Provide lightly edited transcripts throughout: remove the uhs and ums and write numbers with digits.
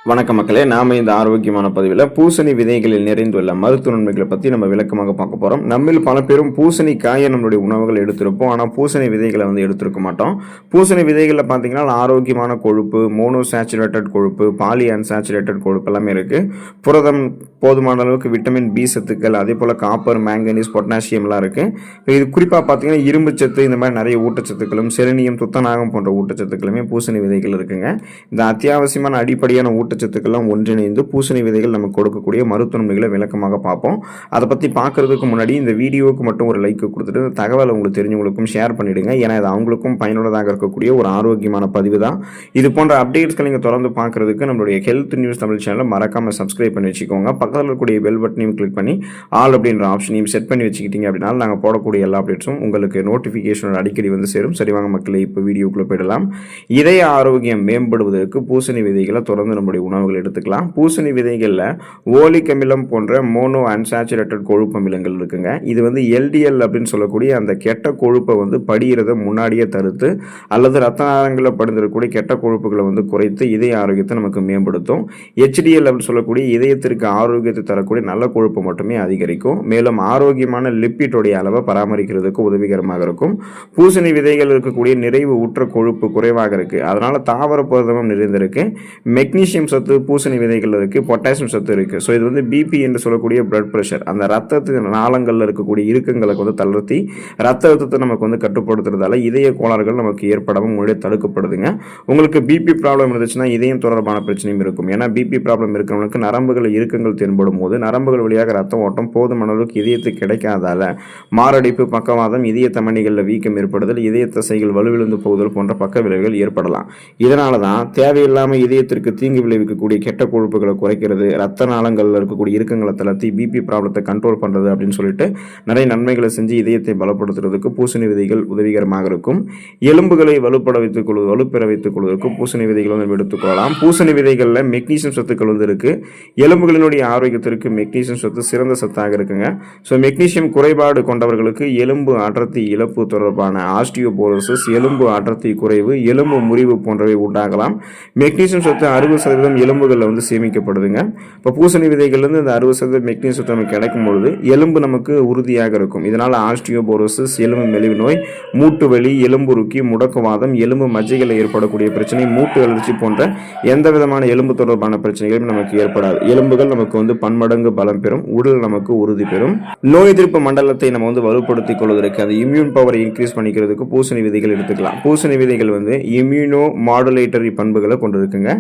வணக்கம் மக்களே, நாம இந்த ஆரோக்கியமான பதிவில் பூசணி விதைகளில் நிறைந்துள்ள மருத்துவ நன்மைகளை பற்றி நம்ம விளக்கமாக பார்க்க போகிறோம். நம்மில் பல பேரும் பூசணி காயை நம்மளுடைய உணவுகள் எடுத்திருப்போம், ஆனால் பூசணி விதைகளை எடுத்திருக்க மாட்டோம். பூசணி விதைகளில் பார்த்தீங்கன்னா ஆரோக்கியமான கொழுப்பு, மோனோசாச்சுரேட்டட் கொழுப்பு, பாலி அன்சாச்சுரேட்டட் கொழுப்பு எல்லாமே இருக்குது. புரதம், போதுமான அளவுக்கு விட்டமின் பி சத்துக்கள், அதே போல் காப்பர், மேங்கனீஸ், பொட்டாசியம்லாம் இருக்குது. இது குறிப்பாக பார்த்தீங்கன்னா இரும்பு சத்து, இந்த மாதிரி நிறைய ஊட்டச்சத்துக்களும், செலினியம், துத்தநாகம் போன்ற ஊட்டச்சத்துக்களுமே பூசணி விதைகள் இருக்குங்க. இந்த அத்தியாவசியமான அடிப்படையான ஊட்டச்சத்துக்கெல்லாம் ஒன்றிணைந்து பூசணி விதைகள் நமக்கு கொடுக்கக்கூடிய மருத்துவ நன்மைகளை விளக்கமாக பார்ப்போம். அதை பற்றி பார்க்கறதுக்கு முன்னாடி இந்த வீடியோவுக்கு மட்டும் ஒரு லைக் கொடுத்துட்டு இந்த தகவலை உங்களுக்கு தெரிஞ்சவங்களுக்கும் ஷேர் பண்ணிடுங்க. ஏன்னா இது அவங்களுக்கும் பயனுள்ளதாக இருக்கக்கூடிய ஒரு ஆரோக்கியமான பதிவு தான். இது போன்ற அப்டேட்ஸ்களை நீங்கள் தொடர்ந்து பார்க்கறதுக்கு நம்மளுடைய ஹெல்த் நியூஸ் தமிழ் சேனலை மறக்காமல் சப்ஸ்கிரைப் பண்ணி வச்சுக்கோங்க. பக்கத்தில் இருக்கக்கூடிய பெல் பட்டனையும் கிளிக் பண்ணி ஆல் அப்படின்ற ஆப்ஷனையும் செட் பண்ணி வச்சுக்கிட்டீங்க அப்படின்னா நாங்கள் போடக்கூடிய எல்லா அப்டேட்ஸும் உங்களுக்கு நோட்டிஃபிகேஷன் அடிக்கடி சேரும். சரிவாங்க மக்களே, இப்போ வீடியோக்குள்ளே போயிடலாம். இதய ஆரோக்கியம் மேம்படுவதற்கு பூசணி விதைகளை தொடர்ந்து நம்முடைய உணவுகள் எடுத்துக்கலாம். பூசணி விதைகளில் ஓலிக் அமிலம் போன்ற மோனோ அன்சாச்சுரேட்டட் கொழுப்பு அமிலங்கள் இருக்குங்க. இது எல்டிஎல் அப்படின்னு சொல்லக்கூடிய அந்த கெட்ட கொழுப்பை படிகிறத முன்னாடியே தடுத்து அல்லது ரத்த நாளங்களில் படிந்திருக்கக்கூடிய கெட்ட கொழுப்புகளை குறைத்து இதய ஆரோக்கியத்தை நமக்கு மேம்படுத்தும். HDL அப்படின்னு சொல்லக்கூடிய இதயத்திற்கு ஆரோக்கியத்தை தரக்கூடிய நல்ல கொழுப்பு மட்டுமே அதிகரிக்கும். மேலும் ஆரோக்கியமான லிப்பிட்டோடைய அளவை பராமரிக்கிறதுக்கு உதவிகரமாக இருக்கும். பூசணி விதைகள் இருக்கக்கூடிய நிறைவு ஊற்ற கொழுப்பு குறைவாக இருக்கு, அதனால தாவர புரதமும் நிறைந்திருக்கு. மெக்னீசியம் சத்து பூசணி விதைகள் இருக்கு, பொட்டாசியம் சத்து இருக்கு. ஸோ இது பிபி என்று சொல்லக்கூடிய பிளட் ப்ரெஷர், அந்த ரத்தத்தின் நாளங்களில் இருக்கக்கூடிய இறுக்கங்களை தளர்த்தி ரத்த அழுத்தத்தை நமக்கு கட்டுப்படுத்துறதால இதய கோளாறுகள் நமக்கு ஏற்படாமல் முன்னாடியே தடுக்கப்படுதுங்க. உங்களுக்கு பிபி ப்ராப்ளம் இருந்துச்சுன்னா இதயம் தொடர்பான பிரச்சனையும் இருக்கும். ஏன்னா பிபி ப்ராப்ளம் இருக்கிறவங்களுக்கு நரம்புகள் இறுக்கங்கள் தென்படும் போது நரம்புகள் வழியாக ரத்த ஓட்டம் போதுமான அளவுக்கு இதயத்துக்கு கிடைக்காதால மாரடைப்பு, பக்கவாதம், இதய தமனிகளில் வீக்கம் ஏற்படுதல், இதய தசைகள் வலுவிழந்து போகுதல் போன்ற பக்க விளைவுகள் ஏற்படலாம். இதனால தான் தேவையில்லாமல் இதயத்திற்கு தீங்கு விளைவிக்கக்கூடிய கெட்ட கொழுப்புகளை குறைக்கிறது, ரத்த நாளங்களில் இருக்கக்கூடிய இறுக்கங்களை தளர்த்தி பிபி ப்ராப்ளத்தை கண்ட்ரோல் பண்ணுறது அப்படின்னு சொல்லிட்டு நிறைய நன்மைகளை செஞ்சு இதயத்தை பலப்படுத்துறதுக்கு பூசணி விதைகள் உதவிகரமாக இருக்கும். எலும்புகளை வலுப்பெற வைத்துக் கொள்வதற்கு பூசணி விதைகள் எடுத்துக்கொள்ளலாம். பூசணி விதைகளில் மெக்னீசியம் சத்துக்கள் இருக்கு. எலும்புகளினுடைய ஆரோக்கியத்திற்கு மெக்னீசியம் சத்து சிறந்த சத்தாக இருக்குங்க. ஸோ மெக்னீசியம் குறைபாடு கொண்டவர்களுக்கு எலும்பு அடர்த்தி இழப்பு தொடர்பான ஆஸ்டியோபோரோசிஸ், எலும்பு அடர்த்தி குறைவு, எலும்பு முறிவு போன்றவை உண்டாகலாம். மெக்னீசியம் சத்து 60% எலும்புகளில் சேமிக்கப்படுதுங்க. இப்போ பூசணி விதைகள்லேருந்து இந்த 60% மெக்னீசியம் சத்து நமக்கு கிடைக்கும் பொழுது எலும்பு நமக்கு உறுதியாக இருக்கும். இதனால் ஆஸ்டியோபோரோசிஸ், எலும்பு மெலிவு நோய், மூட்டு வலி, எலும்புருக்கி, முடக்குவாதம், எலும்பு மஜ்ஜைகளில் ஏற்படக்கூடிய பிரச்சனை, மூட்டு அழற்சி போன்ற எந்த விதமான எலும்பு தொடர்பான பிரச்சனைகளும் நமக்கு ஏற்படாது. எலும்புகள் நமக்கு பன்மடங்கு பலம் பெறும், உடல் நமக்கு உறுதி பெறும். நோய் எதிர்ப்பு மண்டலத்தை நம்ம வலுப்படுத்திக் கொள்வதற்கு, அந்த இம்யூன் பவரை இன்க்ரீஸ் பண்ணிக்கிறதுக்கு பூசணி விதைகள் எடுத்துக்கலாம். பூசணி விதைகள் இம்யூனோ மாடுலேட்டரி பண்புகளை கொண்டிருக்குங்க.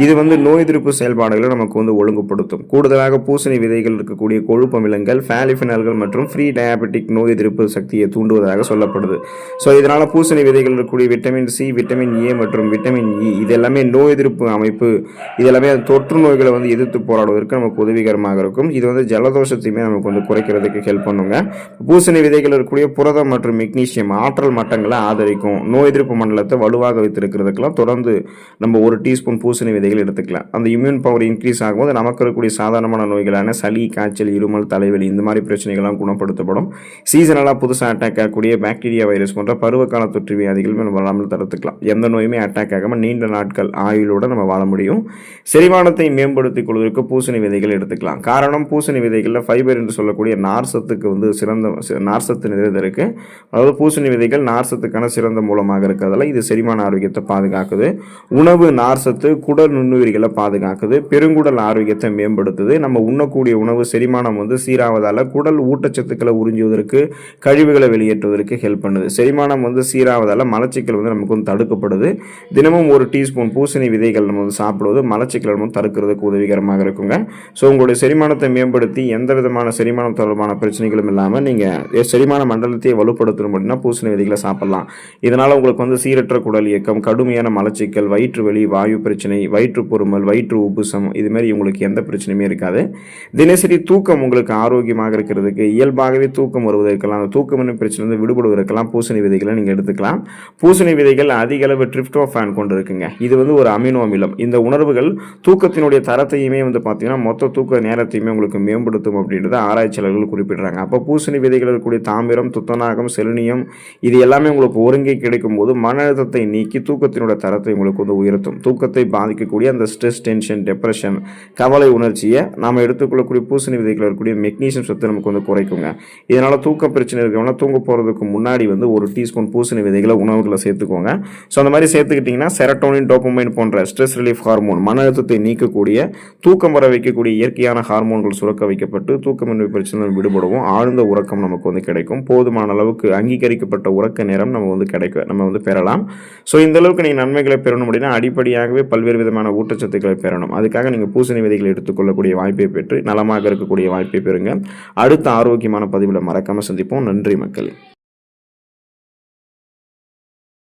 இது நோய் எதிர்ப்பு செயல்பாடுகளை நமக்கு ஒழுங்குபடுத்தும். கூடுதலாக பூசணி விதைகள் இருக்கக்கூடிய கொழுப்பு அமிலங்கள், பாலிஃபினால்கள் மற்றும் ஃப்ரீ டயாபெட்டிக் நோய் எதிர்ப்பு சக்தியை தூண்டுவதாக சொல்லப்படுது. ஸோ இதனால பூசணி விதைகள் இருக்கக்கூடிய விட்டமின் சி, விட்டமின் ஏ மற்றும் விட்டமின் இ இது எல்லாமே நோய் எதிர்ப்பு அமைப்பு, இது எல்லாமே தொற்று நோய்களை எதிர்த்து போராடுவதற்கு நமக்கு உதவிகரமாக இருக்கும். இது ஜலதோஷத்தையுமே நமக்கு குறைக்கிறதுக்கு ஹெல்ப் பண்ணுங்க. பூசணி விதைகள் இருக்கக்கூடிய புரதம் மற்றும் மெக்னீசியம் ஆற்றல் மட்டங்களை ஆதரிக்கும். நோய் எதிர்ப்பு மண்டலத்தை வலுவாக வைத்திருக்கிறதுக்கெல்லாம் தொடர்ந்து நம்ம 1 டீஸ்பூன் பூசணி விதைகள் எடுத்துக்கலாம். அந்த இம்யூன் பவர் இன்க்ரீஸ் ஆகும்போது நமக்கு இருக்கக்கூடிய சாதாரணமான நோய்களான சளி, காய்ச்சல், இருமல், தலைவலி இந்த மாதிரி பிரச்சனைகள்லாம் குணப்படுத்தப்படும். சீசனலாக புதுசாக அட்டாக் ஆகக்கூடிய பாக்டீரியா, வைரஸ் போன்ற பருவகால தொற்று வியாதிகள் நம்ம வராமல் தடுத்துக்கலாம். எந்த நோயுமே அட்டாக் ஆகாமல் நீண்ட நாட்கள் ஆயுளோடு நம்ம வாழ முடியும். செரிமானத்தை மேம்படுத்திக் கொள்வதற்கு பூசணி விதைகள் எடுத்துக்கலாம். காரணம், பூசணி விதைகளில் ஃபைபர் என்று சொல்லக்கூடிய நார் சத்துக்கு சிறந்த நார் சத்து நிறைய இருக்கு. அதாவது பூசணி விதைகள் நார் சத்துக்கான சிறந்த மூலமாக இருக்கிறதால இது செரிமான ஆரோக்கியத்தை பாதுகாக்குது. உணவு நார் சத்து குடல் நுண்ணுயிரிகளை பாதுகாக்குது, பெருங்குடல் ஆரோக்கியத்தை மேம்படுத்துது. நம்ம உண்ணக்கூடிய உணவு செரிமானம் சீராவதால குடல் ஊட்டச்சத்துக்களை உறிஞ்சுவதற்கு, கழிவுகளை வெளியேற்றுவதற்கு ஹெல்ப் பண்ணுது. செரிமானம் சீராவதால மலச்சிக்கல் நமக்கு தடுக்கப்படுது. தினமும் 1 டீஸ்பூன் பூசணி விதைகள் நம்ம சாப்பிடுவது மலச்சிக்கல் தடுக்கிறதுக்கு உதவிகரமாக இருக்குங்க. ஸோ உங்களுடைய செரிமானத்தை மேம்படுத்தி எந்த விதமான செரிமானம் தொடர்பான பிரச்சனைகளும் இல்லாமல் நீங்கள் செரிமான மண்டலத்தையே வலுப்படுத்தணும் அப்படின்னா பூசணி விதைகளை சாப்பிடலாம். இதனால் உங்களுக்கு சீரற்ற குடல் இயக்கம், கடுமையான மலச்சிக்கல், வயிற்று வலி, வாயு பிரச்சனை, வயிற்று பொறுமல், வயிற்று உப்புசம் இது மாதிரி உங்களுக்கு எந்த பிரச்சனையுமே இருக்காது. தினசரி தூக்கம் உங்களுக்கு ஆரோக்கியமாக இருக்கிறதுக்கு, இயல்பாகவே தூக்கம் வருவதற்கெல்லாம், அந்த தூக்கமின்மை பிரச்சனை விடுபடுவதற்கெல்லாம் பூசணி விதைகளை நீங்கள் எடுத்துக்கலாம். பூசணி விதைகள் அதிக அளவு ட்ரிப்டோஃபான் கொண்டு இருக்குங்க. இது ஒரு அமினோ அமிலம். இந்த உணர்வுகள் தூக்கத்தினுடைய தரத்தையுமே பார்த்தீங்கன்னா மொத்த தூக்க நேரத்தையுமே உங்களுக்கு மேம்படுத்தும் அப்படின்றத ஆராய்ச்சியாளர்கள் குறிப்பிடுறாங்க. அப்போ பூசணி விதைகள் இருக்கக்கூடிய தாமிரம், துத்தநாகம், செலினியம் இது எல்லாமே உங்களுக்கு ஒருங்கே கிடைக்கும் போது மன அழுத்தத்தை நீக்கி தூக்கத்தினுடைய தரத்தை உங்களுக்கு உயர்த்தும். தூக்கத்தை பாதிக்கக்கூடிய அந்த ஸ்ட்ரெஸ், டென்ஷன், டெப்ரெஷன், கவலை உணர்ச்சியை நாம் எடுத்துக்கொள்ளக்கூடிய பூசணி விதைகள் இருக்கக்கூடிய மெக்னீசியம் சத்து நமக்கு வந்து குறைக்குங்க. இதனால் தூக்க பிரச்சனை இருக்கிறவங்க தூங்க போகிறதுக்கு முன்னாடி வந்து 1 டீஸ்பூன் பூசணி விதைகளை உணவுகளை சேர்த்துக்கோங்க. ஸோ அந்த மாதிரி சேர்த்துக்கிட்டிங்கன்னா செரட்டோனின், டோபமைன் போன்ற ஸ்ட்ரெஸ் ரிலீஃப் ஹார்மோன், மன அழுத்தத்தை நீக்கக்கூடிய, தூக்கம் வர வைக்கக்கூடிய இயற்கையான ஹார்மோன்கள் சுரக்க வைக்கப்பட்டு தூக்கமின்மை பிரச்சனை விடுபடுவோம். ஆழ்ந்த உறக்கம் நமக்கு வந்து கிடைக்கும். போதுமான அளவுக்கு அங்கீகரிக்கப்பட்ட உறக்க நேரம் நம்ம வந்து பெறலாம். ஸோ இந்த அளவுக்கு நீங்கள் நன்மைகளை பெறணும் அப்படின்னா அடிப்படையாகவே பல்வேறு விதமான ஊட்டச்சத்துக்களை பெறணும். அதுக்காக நீங்கள் பூசணி விதைகளை எடுத்துக்கொள்ளக்கூடிய வாய்ப்பை பெற்று நலமாக இருக்கக்கூடிய வாய்ப்பை பெறுங்க. அடுத்த ஆரோக்கியமான பதிவில் மறக்காமல் சந்திப்போம். நன்றி மக்களே.